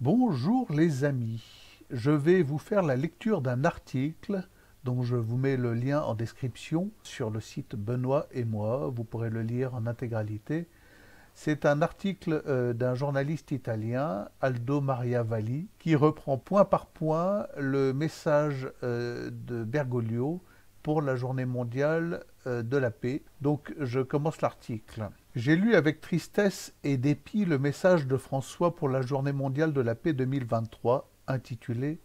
Bonjour les amis, je vais vous faire la lecture d'un article dont je vous mets le lien en description sur le site Benoît et moi, vous pourrez le lire en intégralité. C'est un article d'un journaliste italien, Aldo Maria Valli, qui reprend point par point le message de Bergoglio pour la journée mondiale de la paix. Donc je commence l'article. J'ai lu avec tristesse et dépit le message de François pour la journée mondiale de la paix 2023, intitulé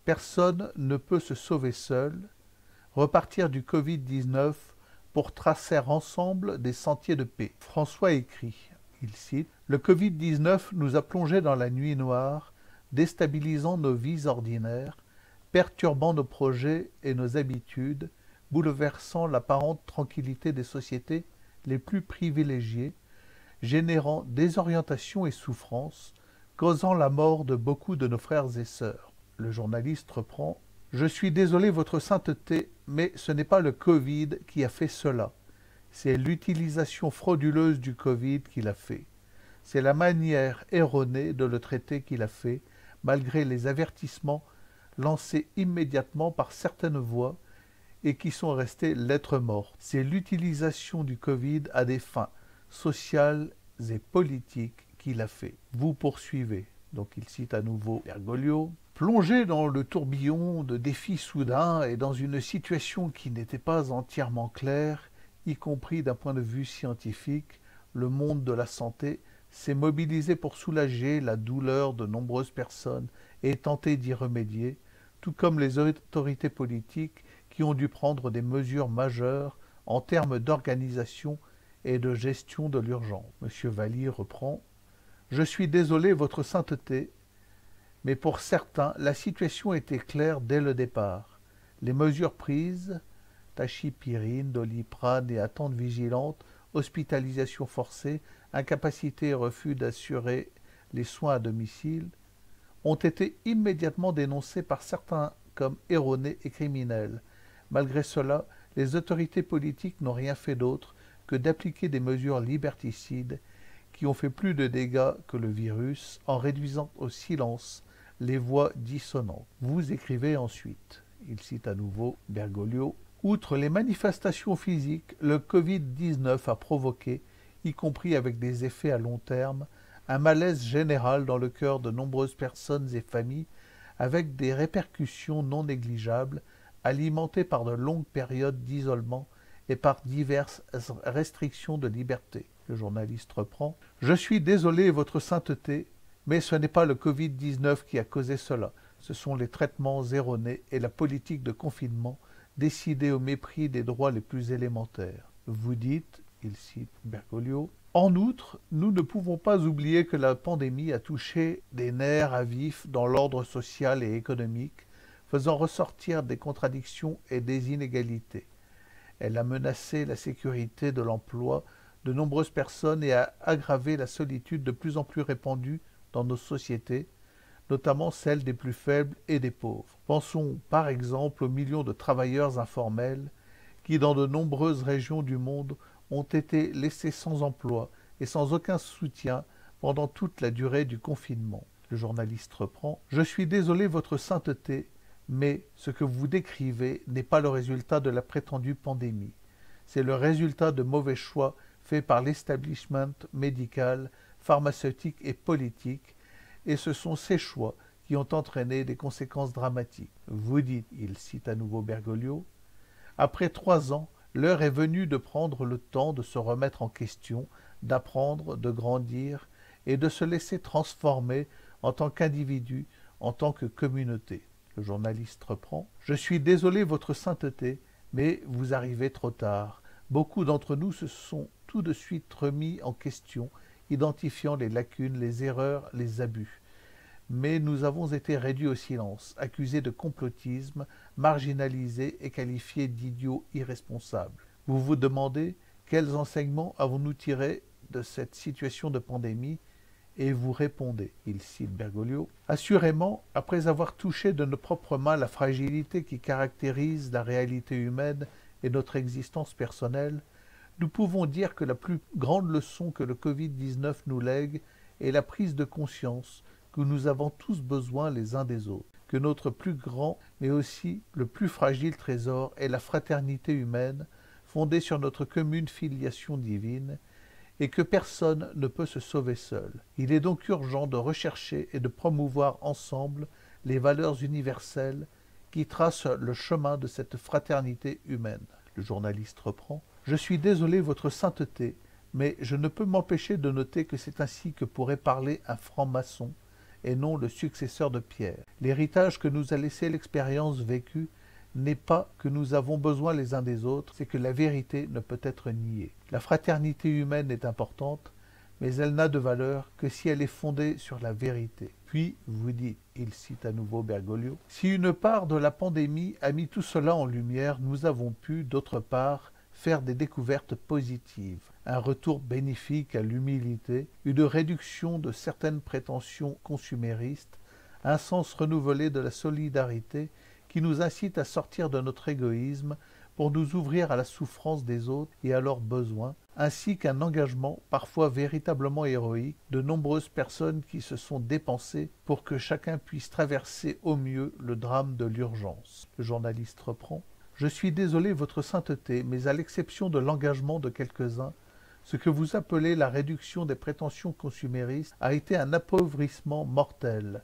Personne ne peut se sauver seul, repartir du Covid-19 pour tracer ensemble des sentiers de paix. François écrit, il cite, Le Covid-19 nous a plongés dans la nuit noire, déstabilisant nos vies ordinaires, perturbant nos projets et nos habitudes, bouleversant l'apparente tranquillité des sociétés les plus privilégiées, générant désorientation et souffrance, causant la mort de beaucoup de nos frères et sœurs. Le journaliste reprend Je suis désolé, Votre Sainteté, mais ce n'est pas le Covid qui a fait cela. C'est l'utilisation frauduleuse du Covid qui l'a fait. C'est la manière erronée de le traiter qui l'a fait, malgré les avertissements lancés immédiatement par certaines voix et qui sont restés lettres mortes. C'est l'utilisation du Covid à des fins sociales et politiques qui l'a fait. Vous poursuivez. Donc il cite à nouveau Bergoglio. Plongé dans le tourbillon de défis soudains et dans une situation qui n'était pas entièrement claire, y compris d'un point de vue scientifique, le monde de la santé s'est mobilisé pour soulager la douleur de nombreuses personnes et tenter d'y remédier, tout comme les autorités politiques qui ont dû prendre des mesures majeures en termes d'organisation et de gestion de l'urgence. M. Valli reprend Je suis désolé, Votre Sainteté, mais pour certains, la situation était claire dès le départ. Les mesures prises, tachipirine, doliprane et attente vigilante, hospitalisation forcée, incapacité et refus d'assurer les soins à domicile, ont été immédiatement dénoncées par certains comme erronées et criminelles. Malgré cela, les autorités politiques n'ont rien fait d'autre que d'appliquer des mesures liberticides qui ont fait plus de dégâts que le virus en réduisant au silence les voix dissonantes. Vous écrivez ensuite, il cite à nouveau Bergoglio, outre les manifestations physiques, le Covid-19 a provoqué, y compris avec des effets à long terme, un malaise général dans le cœur de nombreuses personnes et familles, avec des répercussions non négligeables, alimentées par de longues périodes d'isolement et par diverses restrictions de liberté. Le journaliste reprend Je suis désolé, Votre Sainteté, mais ce n'est pas le Covid-19 qui a causé cela. Ce sont les traitements erronés et la politique de confinement décidée au mépris des droits les plus élémentaires. Vous dites, il cite Bergoglio, en outre, nous ne pouvons pas oublier que la pandémie a touché des nerfs à vif dans l'ordre social et économique, faisant ressortir des contradictions et des inégalités. Elle a menacé la sécurité de l'emploi de nombreuses personnes et a aggravé la solitude de plus en plus répandue dans nos sociétés, notamment celle des plus faibles et des pauvres. Pensons par exemple aux millions de travailleurs informels qui, dans de nombreuses régions du monde, ont été laissés sans emploi et sans aucun soutien pendant toute la durée du confinement. Le journaliste reprend Je suis désolé, Votre Sainteté, mais ce que vous décrivez n'est pas le résultat de la prétendue pandémie. C'est le résultat de mauvais choix faits par l'establishment médical, pharmaceutique et politique, et ce sont ces choix qui ont entraîné des conséquences dramatiques. Vous dites, il cite à nouveau Bergoglio, après 3 ans, l'heure est venue de prendre le temps de se remettre en question, d'apprendre, de grandir et de se laisser transformer en tant qu'individu, en tant que communauté. Le journaliste reprend Je suis désolé, Votre Sainteté, mais vous arrivez trop tard. Beaucoup d'entre nous se sont tout de suite remis en question, identifiant les lacunes, les erreurs, les abus. Mais nous avons été réduits au silence, accusés de complotisme, marginalisés et qualifiés d'idiots irresponsables. Vous vous demandez quels enseignements avons-nous tirés de cette situation de pandémie et vous répondez, il cite Bergoglio, assurément, après avoir touché de nos propres mains la fragilité qui caractérise la réalité humaine et notre existence personnelle, nous pouvons dire que la plus grande leçon que le Covid-19 nous lègue est la prise de conscience que nous avons tous besoin les uns des autres, que notre plus grand, mais aussi le plus fragile trésor est la fraternité humaine, fondée sur notre commune filiation divine, et que personne ne peut se sauver seul. Il est donc urgent de rechercher et de promouvoir ensemble les valeurs universelles qui tracent le chemin de cette fraternité humaine. Le journaliste reprend. « Je suis désolé, votre sainteté, mais je ne peux m'empêcher de noter que c'est ainsi que pourrait parler un franc-maçon, et non le successeur de Pierre. L'héritage que nous a laissé l'expérience vécue n'est pas que nous avons besoin les uns des autres, c'est que la vérité ne peut être niée. La fraternité humaine est importante, mais elle n'a de valeur que si elle est fondée sur la vérité. Puis, vous dites, il cite à nouveau Bergoglio, si une part de la pandémie a mis tout cela en lumière, nous avons pu, d'autre part, faire des découvertes positives, un retour bénéfique à l'humilité, une réduction de certaines prétentions consuméristes, un sens renouvelé de la solidarité qui nous incite à sortir de notre égoïsme pour nous ouvrir à la souffrance des autres et à leurs besoins, ainsi qu'un engagement parfois véritablement héroïque de nombreuses personnes qui se sont dépensées pour que chacun puisse traverser au mieux le drame de l'urgence. » Le journaliste reprend. « Je suis désolé, votre sainteté, mais à l'exception de l'engagement de quelques-uns, ce que vous appelez la réduction des prétentions consuméristes a été un appauvrissement mortel.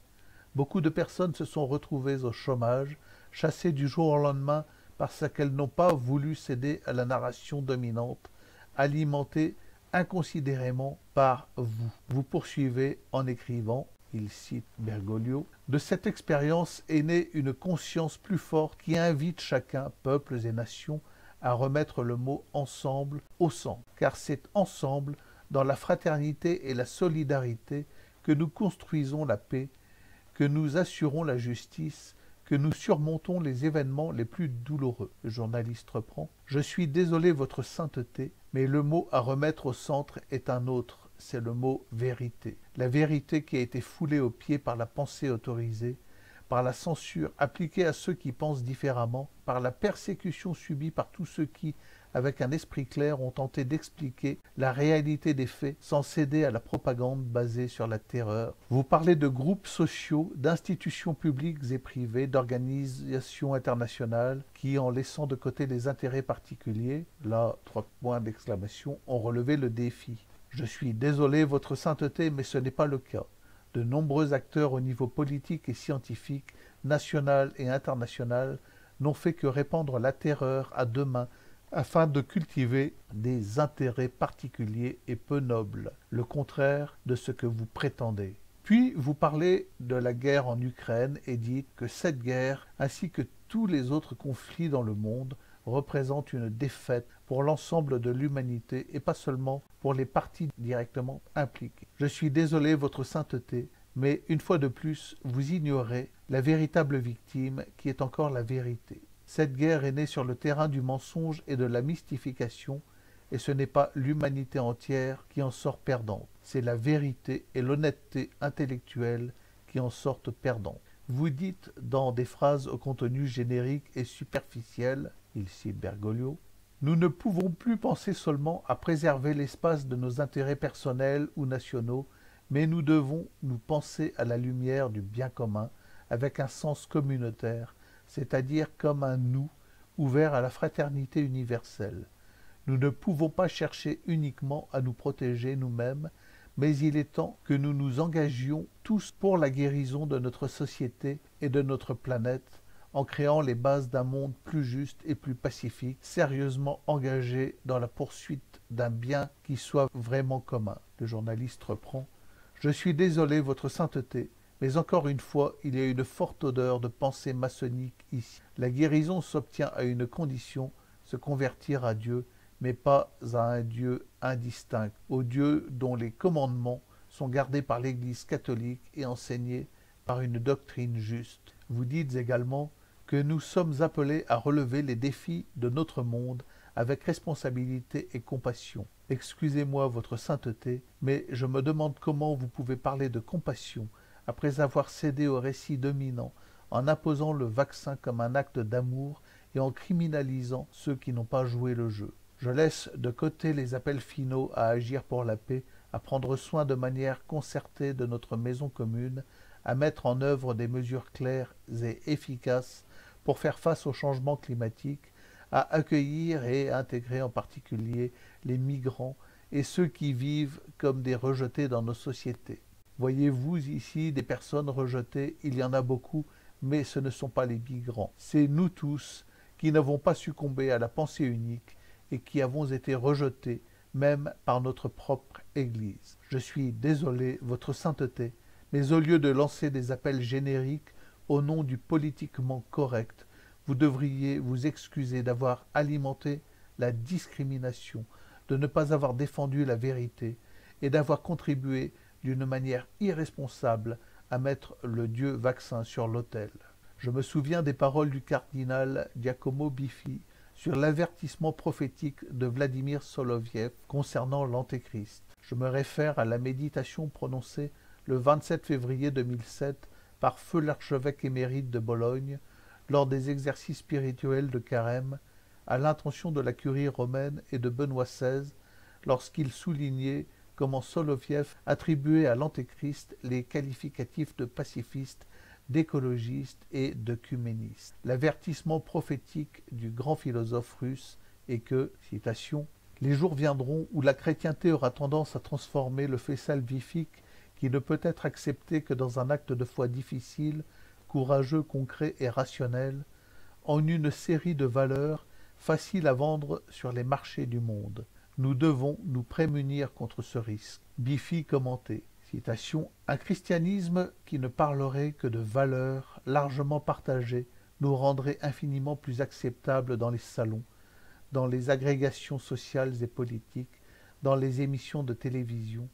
Beaucoup de personnes se sont retrouvées au chômage, chassées du jour au lendemain parce qu'elles n'ont pas voulu céder à la narration dominante, alimentée inconsidérément par vous. » Vous poursuivez en écrivant, il cite Bergoglio, « De cette expérience est née une conscience plus forte qui invite chacun, peuples et nations, à remettre le mot « ensemble » au centre, car c'est ensemble, dans la fraternité et la solidarité, que nous construisons la paix, que nous assurons la justice, que nous surmontons les événements les plus douloureux. » Le journaliste reprend. « Je suis désolé, votre sainteté, mais le mot à remettre au centre est un autre, c'est le mot vérité. La vérité qui a été foulée aux pieds par la pensée autorisée, par la censure appliquée à ceux qui pensent différemment, par la persécution subie par tous ceux qui, avec un esprit clair, ont tenté d'expliquer la réalité des faits sans céder à la propagande basée sur la terreur. Vous parlez de groupes sociaux, d'institutions publiques et privées, d'organisations internationales qui, en laissant de côté les intérêts particuliers, là, 3 points d'exclamation, ont relevé le défi. Je suis désolé, votre sainteté, mais ce n'est pas le cas. De nombreux acteurs au niveau politique et scientifique, national et international, n'ont fait que répandre la terreur à deux mains afin de cultiver des intérêts particuliers et peu nobles, le contraire de ce que vous prétendez. Puis vous parlez de la guerre en Ukraine et dites que cette guerre, ainsi que tous les autres conflits dans le monde, représente une défaite pour l'ensemble de l'humanité et pas seulement pour les parties directement impliquées. Je suis désolé, votre sainteté, mais une fois de plus, vous ignorez la véritable victime qui est encore la vérité. Cette guerre est née sur le terrain du mensonge et de la mystification, et ce n'est pas l'humanité entière qui en sort perdante. C'est la vérité et l'honnêteté intellectuelle qui en sortent perdantes. Vous dites dans des phrases au contenu générique et superficiel, il cite Bergoglio, « Nous ne pouvons plus penser seulement à préserver l'espace de nos intérêts personnels ou nationaux, mais nous devons nous penser à la lumière du bien commun avec un sens communautaire, c'est-à-dire comme un nous ouvert à la fraternité universelle. Nous ne pouvons pas chercher uniquement à nous protéger nous-mêmes, mais il est temps que nous nous engagions tous pour la guérison de notre société et de notre planète, en créant les bases d'un monde plus juste et plus pacifique, sérieusement engagé dans la poursuite d'un bien qui soit vraiment commun. » Le journaliste reprend. « Je suis désolé, votre sainteté, mais encore une fois, il y a une forte odeur de pensée maçonnique ici. La guérison s'obtient à une condition, se convertir à Dieu, mais pas à un Dieu indistinct, au Dieu dont les commandements sont gardés par l'Église catholique et enseignés par une doctrine juste. Vous dites également que nous sommes appelés à relever les défis de notre monde avec responsabilité et compassion. Excusez-moi, votre sainteté, mais je me demande comment vous pouvez parler de compassion après avoir cédé au récit dominant, en imposant le vaccin comme un acte d'amour et en criminalisant ceux qui n'ont pas joué le jeu. Je laisse de côté les appels finaux à agir pour la paix à prendre soin de manière concertée de notre maison commune, à mettre en œuvre des mesures claires et efficaces pour faire face au changement climatique, à accueillir et intégrer en particulier les migrants et ceux qui vivent comme des rejetés dans nos sociétés. Voyez-vous ici des personnes rejetées, il y en a beaucoup, mais ce ne sont pas les migrants. C'est nous tous qui n'avons pas succombé à la pensée unique et qui avons été rejetés, même par notre propre Église. Je suis désolé, votre sainteté, mais au lieu de lancer des appels génériques au nom du politiquement correct, vous devriez vous excuser d'avoir alimenté la discrimination, de ne pas avoir défendu la vérité et d'avoir contribué d'une manière irresponsable à mettre le dieu vaccin sur l'autel. Je me souviens des paroles du cardinal Giacomo Biffi sur l'avertissement prophétique de Vladimir Soloviev concernant l'Antéchrist. Je me réfère à la méditation prononcée le 27 février 2007 par feu l'archevêque émérite de Bologne lors des exercices spirituels de Carême à l'intention de la curie romaine et de Benoît XVI lorsqu'il soulignait comment Soloviev attribuait à l'Antéchrist les qualificatifs de pacifiste, d'écologiste et d'œcuméniste. L'avertissement prophétique du grand philosophe russe est que, citation, « Les jours viendront où la chrétienté aura tendance à transformer le fait salvifique qui ne peut être accepté que dans un acte de foi difficile, courageux, concret et rationnel, en une série de valeurs faciles à vendre sur les marchés du monde. Nous devons nous prémunir contre ce risque. » Biffi commentait, citation, « Un christianisme qui ne parlerait que de valeurs largement partagées nous rendrait infiniment plus acceptables dans les salons, dans les agrégations sociales et politiques, dans les émissions de télévision.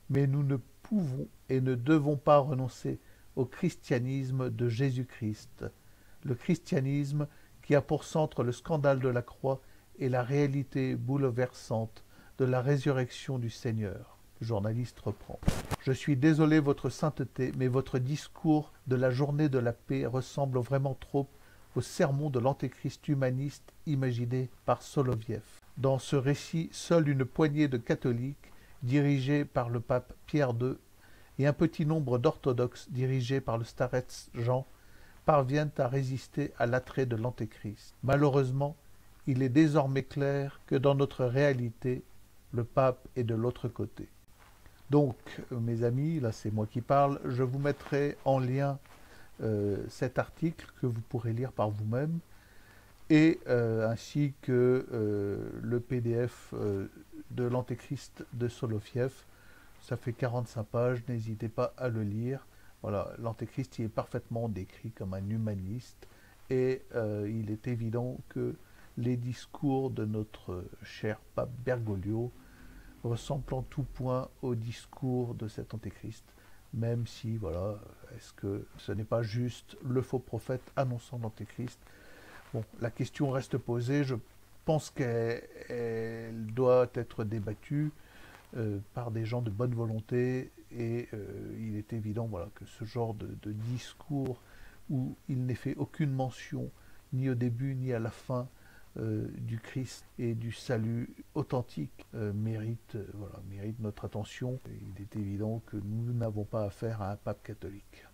Mais nous ne pouvons et ne devons pas renoncer au christianisme de Jésus-Christ, le christianisme qui a pour centre le scandale de la croix et la réalité bouleversante de la résurrection du Seigneur. » Le journaliste reprend. « Je suis désolé, votre sainteté, mais votre discours de la journée de la paix ressemble vraiment trop au sermon de l'antéchrist humaniste imaginé par Soloviev. Dans ce récit, seule une poignée de catholiques, dirigés par le pape Pierre II, et un petit nombre d'orthodoxes, dirigés par le starets Jean, parviennent à résister à l'attrait de l'antéchrist. Malheureusement, il est désormais clair que dans notre réalité, le pape est de l'autre côté. Donc, mes amis, là c'est moi qui parle, je vous mettrai en lien cet article que vous pourrez lire par vous-même, et ainsi que le PDF de l'Antéchrist de Soloviev. Ça fait 45 pages, n'hésitez pas à le lire. Voilà, l'Antéchrist il est parfaitement décrit comme un humaniste, et il est évident que les discours de notre cher pape Bergoglio ressemblent en tout point au discours de cet Antéchrist, même si, voilà, est-ce que ce n'est pas juste le faux prophète annonçant l'Antéchrist? Bon, la question reste posée, je pense qu'elle doit être débattue par des gens de bonne volonté, et il est évident, voilà, que ce genre de discours où il n'est fait aucune mention, ni au début ni à la fin, du Christ et du salut authentique mérite notre attention. Il est évident que nous n'avons pas affaire à un pape catholique.